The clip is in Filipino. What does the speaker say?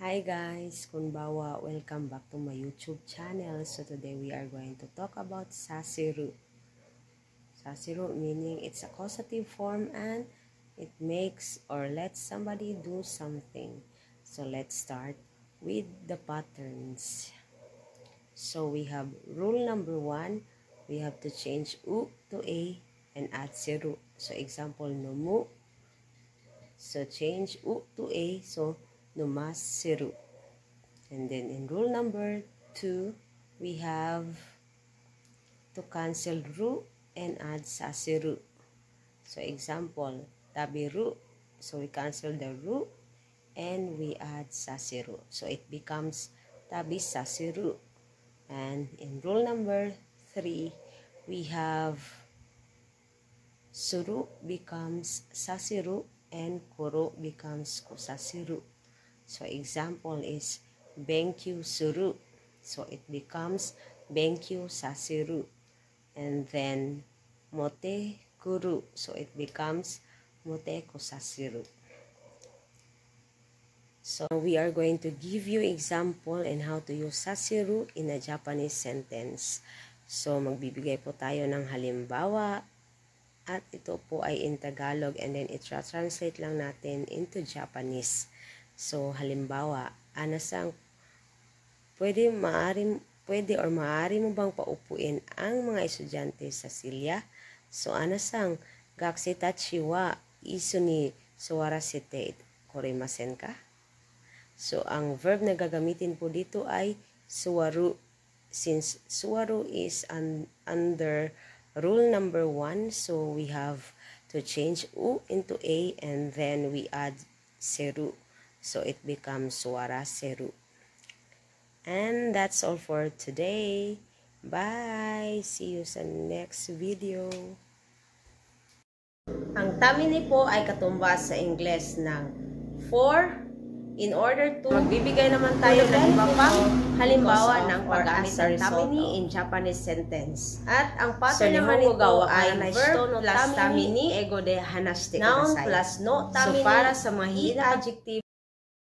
Hi guys, konbawa, welcome back to my YouTube channel. So today we are going to talk about saseru. Saseru meaning it's a causative form and it makes or lets somebody do something. So let's start with the patterns. So we have rule number 1, we have to change u to a and add seru. So example, numu. So change u to a, so numas seru. And then in rule number 2, we have to cancel ru and add saseru. So example, tabiru. So we cancel the ru and we add saseru. So it becomes tabi saseru. And in rule number 3, we have suru becomes saseru and kuro becomes kusasiru. So example is benkyu suru. So it becomes benkyu saseru. And then mote kuru. So it becomes mote kusasiru. So we are going to give you example and how to use saseru in a Japanese sentence. So magbibigay po tayo ng halimbawa at ito po ay in Tagalog and then i-translate lang natin into Japanese. So halimbawa, anasang pwede or maaari mo bang paupuin ang mga estudyante sa silya? So anasang gakusetachi wa isu ni suwarasete korimasen ka? So ang verb na gagamitin po dito ay suwaru. Since suwaru is under rule number 1, so we have to change u into a and then we add seru. So it becomes suwara seru. And that's all for today. Bye! See you sa next video. Ang tamini po ay katumbas sa Ingles ng for. In order to, magbibigay naman tayo ng iba pang halimbawa ng paggamit ng tamini in Japanese sentence. At ang pattern naman ito ay verb plus tamini, ego de hanashite kudasai. Noun plus no tamini, so para sa mahina adjective,